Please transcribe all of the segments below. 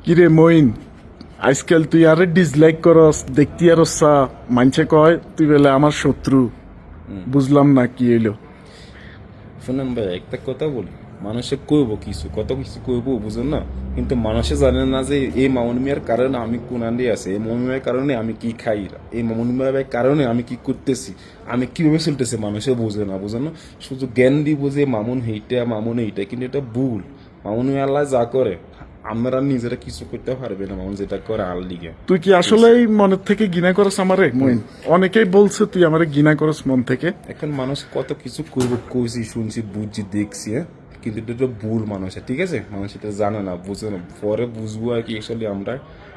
কিরে মইন, আজকাল তুই আরে ডিসলাইক করস, দেখতি আর মানছে কয় তুই বলে আমার শত্রু। বুঝলাম না কি হইলো। শুনেন ভাই, একটা কথা বলি, মানুষে কইব কিছু কত কিছু কইব বুঝুন না, কিন্তু মানুষে জানে না যে এই মামুন মিয়ার কারণে আমি কোন আন্ডি আছে, এই মামুন মিয়ার কারণে আমি কি খাই, এই মামুন মিয়ার কারণে আমি কি করতেছি, আমি কিভাবে চলতেছে, মানুষে বোঝে না। বুঝেন না, শুধু জ্ঞান দিব যে মামুন এইটা মামুন এইটা, কিন্তু এটা ভুল। মামুন মিয়া আল্লাহ যা করে আমরা নিজেরা কিছু করতে পারবে না, মামুন যেটা করে আল দিকে। তুই কি আসলেই মনের থেকে ঘৃণা করস আমারে মইন? অনেকেই বলছে তুই আমারে ঘৃণা করস মন থেকে। এখন মানুষ কত কিছু করবো, কইছি শুনছি বুঝছি দেখছি, কিন্তু এটা তো ভুল মানুষের, ঠিক আছে? মানুষ এটা জানে না, বুঝে না, পরে বুঝবো আর কি আসলে আমরা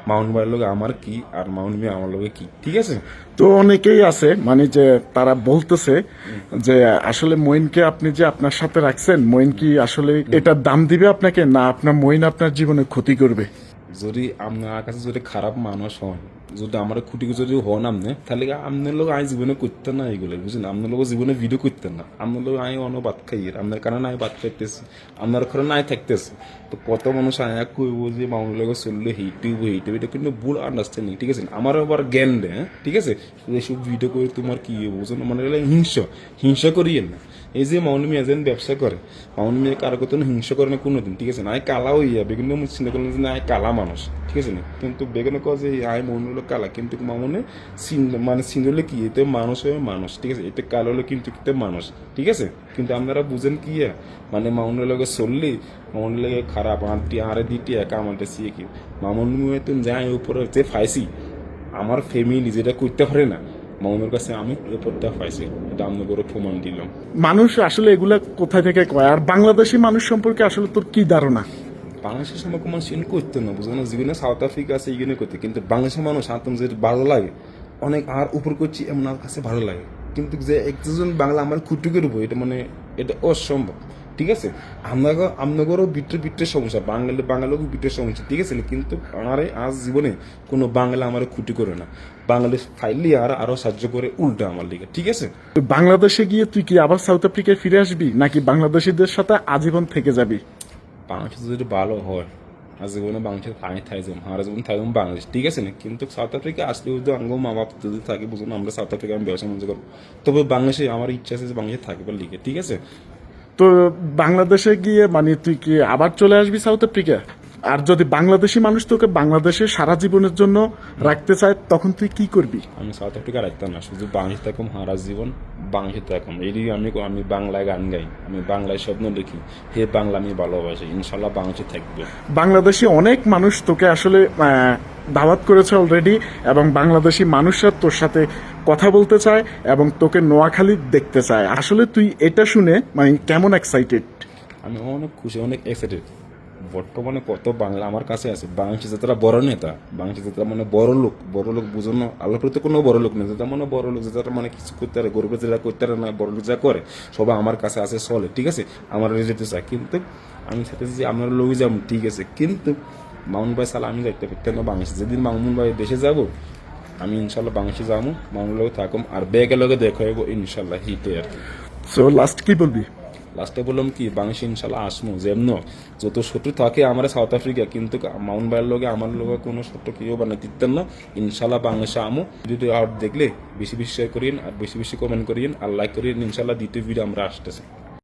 মাউন্ট ভাইয়ের লোক আমার কি আর মাউন্ট মিয়া আমার লোকে কি, ঠিক আছে? তো অনেকেই আছে মানে যে তারা বলতেছে যে আসলে মইনকে আপনি যে আপনার সাথে রাখছেন, মইন কি আসলে এটার দাম দিবে আপনাকে, না আপনার মইন আপনার জীবনে ক্ষতি করবে? যদি আপনার কাছে যদি খারাপ মানুষ হন, যদি আমার খুঁটি যদি হন আপনি, তাহলে আপনার লোক আমি জীবনে করতেন না এগুলো, বুঝলেন? আপনার লোক জীবনে ভিডিও করতেন না, আপনার লোক আমি অন্য বাদ খাই, আপনার কারণে আমি বাদ খাইতেছি, আপনার কারণে আমি থাকতেছি। তো কত মানুষ আয়া কইব যে মামুন লোক চললে হেইটিব এটা কিন্তু ভুল আন্ডারস্ট্যান্ডিং, ঠিক আছে? আমার আবার জ্ঞান দেয়, ঠিক আছে? এইসব ভিডিও করে তোমার কি বুঝুন, মানে হিংসা করিয়েন না। এই যে মাউন মিয়া যেন ব্যবসা করে, মাউন মিয়া কারো কত হিংসা করে না কোনোদিন, ঠিক আছে? না কালা হইয়া বেগুন চিন্তা করলেন যে না কালা মানুষ, ঠিক আছে না? কিন্তু বেগুনে কয় যে আয় মন হলো কালা, কিন্তু মামুনে মানে চিনলে কি এতে মানুষ হয়ে মানুষ, ঠিক আছে? এতে কালো হলো কিন্তু এতে মানুষ, ঠিক আছে? কিন্তু আপনারা বুঝেন কি মানে মামুনের লগে চললি মামুনের লগে খারাপ আনটি আরে দিটি একা আমাদের সিয়ে কি মামুন মিয়া তুমি যাই উপরে যে ফাইসি আমার ফ্যামিলি যেটা করতে পারে না, মামুনের কাছে আমি রিপোর্টটা পাইছি, এটা আমি বড় প্রমাণ দিলাম। মানুষ আসলে এগুলা কোথায় থেকে কয়? আর বাংলাদেশি মানুষ সম্পর্কে আসলে তোর কি ধারণা? বাংলাদেশের সম্পর্কে মানুষ এগুলো করতে না, বুঝলো না? জীবনে সাউথ আফ্রিকা আছে এগুলো করতে, কিন্তু বাংলাদেশের মানুষ আতম যে ভালো লাগে অনেক আর উপর করছি এমন আর কাছে ভালো লাগে, কিন্তু যে একজন বাংলা আমার খুঁটি করবো এটা মানে এটা অসম্ভব, ঠিক আছে? আপনাদেরও বিটের সমস্যা, বাঙালিও বিটের সমস্যা, ঠিক আছে? কিন্তু আমার আজ জীবনে কোনো বাংলা আমার খুঁটি করে না, বাংলাদেশ ফাইলি আর আরো সাহায্য করে উল্টা আমার লিগে, ঠিক আছে? তো বাংলাদেশে গিয়ে তুই কি আবার সাউথ আফ্রিকায় ফিরে আসবি, নাকি বাংলাদেশিদের সাথে আজীবন থেকে যাবি? বাংলাদেশ যদি ভালো হয় আজীবনে বাংলাদেশের পানি থাকতাম, হারা জীবন থাকতাম বাংলাদেশ, ঠিক আছে না? কিন্তু সাউথ আফ্রিকা আসলে যদি আঙ্গো মা বাপ যদি থাকে, বুঝুন আমরা সাউথ আফ্রিকা আমি ব্যবসা বাণিজ্য করবো, তবে বাংলাদেশে আমার ইচ্ছা আছে যে বাংলাদেশে থাকবার লিগে, ঠিক আছে? তো বাংলাদেশে গিয়ে মানে তুই কি আবার চলে আসবি সাউথ আফ্রিকা? আর যদি বাংলাদেশি মানুষ তোকে বাংলাদেশে সারা জীবনের জন্য রাখতে চায়, তখন তুই কি করবি? আমি সাউথ আফ্রিকা রাখতাম না, শুধু বাংলাদেশে থাকুম হারা জীবন, বাংলাদেশে থাকুম। এই আমি বাংলায় গান গাই, আমি বাংলায় স্বপ্ন দেখি, হে বাংলা আমি ভালোবাসি, ইনশাল্লাহ বাংলাদেশে থাকবে। বাংলাদেশি অনেক মানুষ তোকে আসলে দাওয়াত করেছে অলরেডি, এবং বাংলাদেশি মানুষরা তোর সাথে কথা বলতে চায় এবং তোকে নোয়াখালী দেখতে চায়। আসলে তুই এটা শুনে মানে কেমন এক্সাইটেড? আমি অনেক খুশি, অনেক এক্সাইটেড। বর্তমানে কত বাংলা আমার কাছে আছে, বাংলাদেশে যারা বড় নেতা, বাংলাদেশে যারা মানে বড় লোক বুঝানো আল্লাহ প্রতি কোনো বড় লোক নেই, যারা মানে বড় লোক যারা মানে কিছু করতে পারে, গরিব যারা করতে পারে না, বড় লোক যা করে সবাই আমার কাছে আছে, চলে, ঠিক আছে? আমার যেতে চায়, কিন্তু আমি সাথে যে আপনার লোকই যাবো, ঠিক আছে? কিন্তু মামুন ভাই সালা আমি যাইতে পারতাম না বাংলাদেশে। যেদিন মামুন ভাই দেশে যাবো আমি ইনশাল্লাহ বাংলাদেশে যাবো, মামুন লোক থাকুম আর ব্যাগের লোকে দেখা হইব ইনশাল্লাহ, হিটে আর কি। সো লাস্ট কি বলবি? লাস্টে বললাম কি বাংলাদেশে ইনশাল্লাহ আসমু, যেমন যত শত্রু থাকে আমার সাউথ আফ্রিকা, কিন্তু মাউন্ট ভাইয়ের লোকে আমার লোকে কোনো শত্রু কেউ বানাই দিতেন না। ইনশাল্লাহ বাংলাদেশে আমু। ভিডিও আর দেখলে বেশি বেশি শেয়ার করিয়েন আর বেশি বেশি কমেন্ট করিয়েন আর লাইক করিয়েন, ইনশাল্লাহ দ্বিতীয় ভিডিও আমরা আসতেছি।